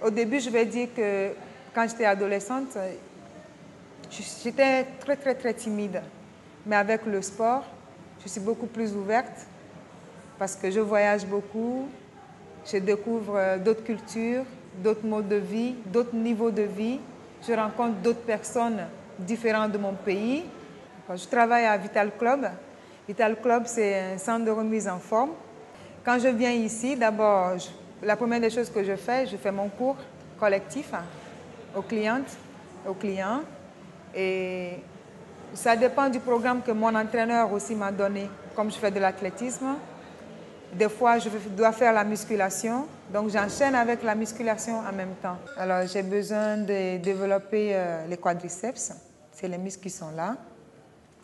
Au début, je vais dire que quand j'étais adolescente, j'étais très timide. Mais avec le sport, je suis beaucoup plus ouverte parce que je voyage beaucoup, je découvre d'autres cultures, d'autres modes de vie, d'autres niveaux de vie. Je rencontre d'autres personnes différentes de mon pays. Je travaille à Vital Club. Vital Club, c'est un centre de remise en forme. Quand je viens ici, d'abord, la première des choses que je fais mon cours collectif aux clientes, aux clients. Et ça dépend du programme que mon entraîneur aussi m'a donné. Comme je fais de l'athlétisme, des fois je dois faire la musculation, donc j'enchaîne avec la musculation en même temps. Alors j'ai besoin de développer les quadriceps, c'est les muscles qui sont là.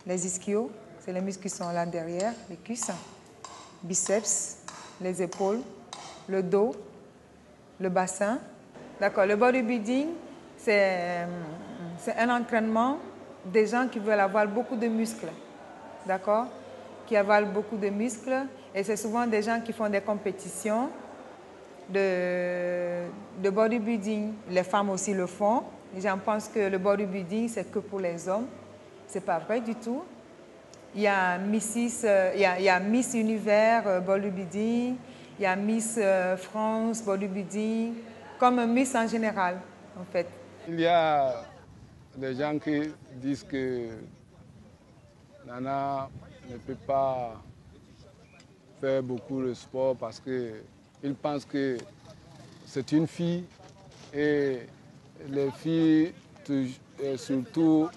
Les ischios, c'est les muscles qui sont là derrière, les cuisses. Biceps, les épaules, le dos, le bassin. D'accord, le bodybuilding, c'est un entraînement des gens qui veulent avoir beaucoup de muscles. D'accord? Qui avalent beaucoup de muscles. Et c'est souvent des gens qui font des compétitions de bodybuilding. Les femmes aussi le font. Les gens pensent que le bodybuilding, c'est que pour les hommes. Ce n'est pas vrai du tout. Il y a Miss Univers bodybuilding, il y a Miss France bodybuilding, comme Miss en général, en fait. Il y a des gens qui disent que Nana ne peut pas faire beaucoup de sport parce qu'ils pensent que c'est une fille et les filles, surtout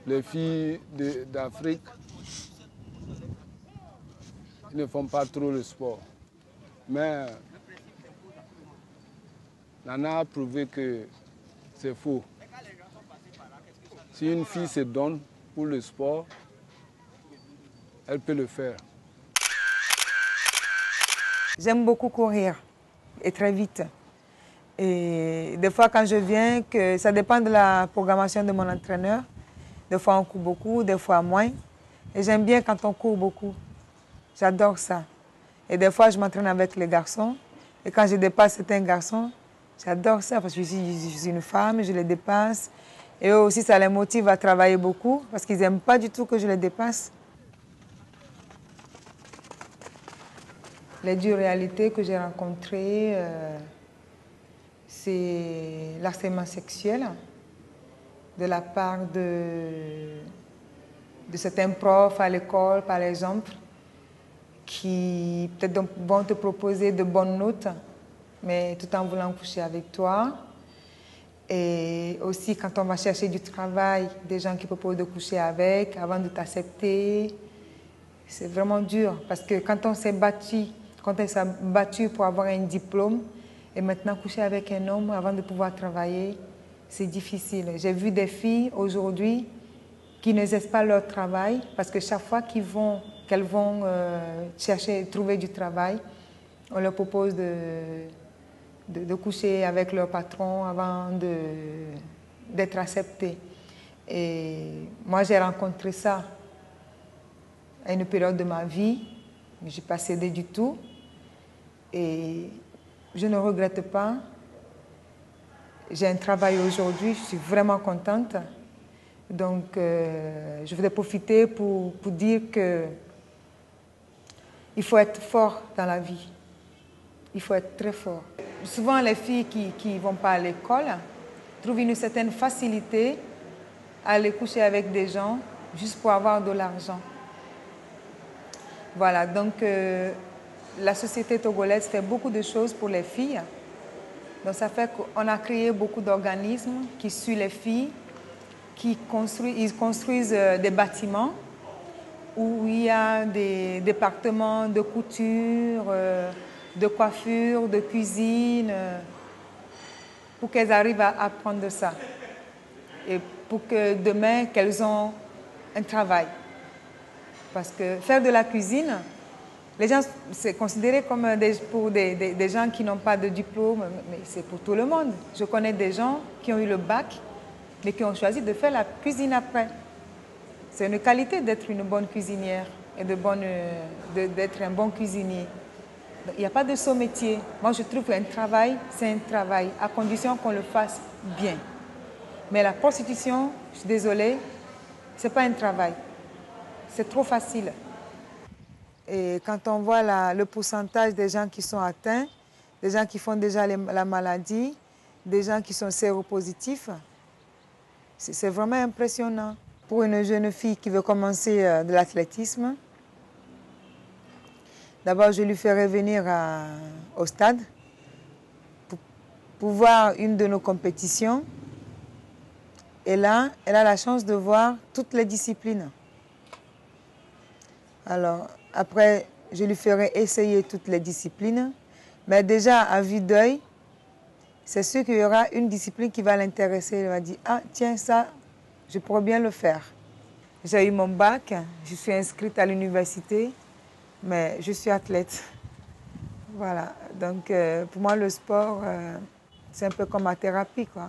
les filles d'Afrique, ne font pas trop le sport. Mais Nana a prouvé que c'est faux. Si une fille se donne pour le sport, elle peut le faire. J'aime beaucoup courir et très vite. Et des fois quand je viens, ça dépend de la programmation de mon entraîneur. Des fois on court beaucoup, des fois moins. Et j'aime bien quand on court beaucoup. J'adore ça. Et des fois, je m'entraîne avec les garçons. Et quand je dépasse certains garçons, j'adore ça parce que je suis une femme, je les dépasse. Et eux aussi, ça les motive à travailler beaucoup parce qu'ils n'aiment pas du tout que je les dépasse. Les dures réalités que j'ai rencontrées, c'est l'harcèlement sexuel de la part de certains profs à l'école, par exemple, qui peut-être vont te proposer de bonnes notes, mais tout en voulant coucher avec toi. Et aussi, quand on va chercher du travail, des gens qui proposent de coucher avec avant de t'accepter, c'est vraiment dur. Parce que quand on s'est battu pour avoir un diplôme, et maintenant coucher avec un homme avant de pouvoir travailler, c'est difficile. J'ai vu des filles aujourd'hui qui ne cessent pas leur travail parce que chaque fois qu'elles vont trouver du travail, on leur propose de coucher avec leur patron avant d'être acceptées. Et moi, j'ai rencontré ça à une période de ma vie, mais je n'ai pas cédé du tout. Et je ne regrette pas. J'ai un travail aujourd'hui, je suis vraiment contente. Donc, je voudrais profiter pour dire qu'il faut être fort dans la vie. Il faut être très fort. Souvent, les filles qui ne vont pas à l'école trouvent une certaine facilité à aller coucher avec des gens juste pour avoir de l'argent. Voilà, donc la société togolaise fait beaucoup de choses pour les filles. Donc, ça fait qu'on a créé beaucoup d'organismes qui suivent les filles, ils construisent des bâtiments où il y a des départements de couture, de coiffure, de cuisine, pour qu'elles arrivent à apprendre de ça. Et pour que demain, qu'elles ont un travail. Parce que faire de la cuisine, les gens, c'est considéré comme pour des gens qui n'ont pas de diplôme, mais c'est pour tout le monde. Je connais des gens qui ont eu le bac, mais qui ont choisi de faire la cuisine après. C'est une qualité d'être une bonne cuisinière et d'être un bon cuisinier. Il n'y a pas de saut métier. Moi, je trouve qu'un travail, c'est un travail, à condition qu'on le fasse bien. Mais la prostitution, je suis désolée, ce n'est pas un travail. C'est trop facile. Et quand on voit le pourcentage des gens qui sont atteints, des gens qui font déjà la maladie, des gens qui sont séropositifs, c'est vraiment impressionnant. Pour une jeune fille qui veut commencer de l'athlétisme, d'abord je lui ferai venir au stade pour voir une de nos compétitions. Et là, elle a la chance de voir toutes les disciplines. Alors, après, je lui ferai essayer toutes les disciplines. Mais déjà, à vue d'œil, c'est sûr qu'il y aura une discipline qui va l'intéresser. Elle va dire, ah tiens, ça, je pourrais bien le faire. J'ai eu mon bac, je suis inscrite à l'université, mais je suis athlète. Voilà, donc pour moi, le sport, c'est un peu comme ma thérapie, quoi.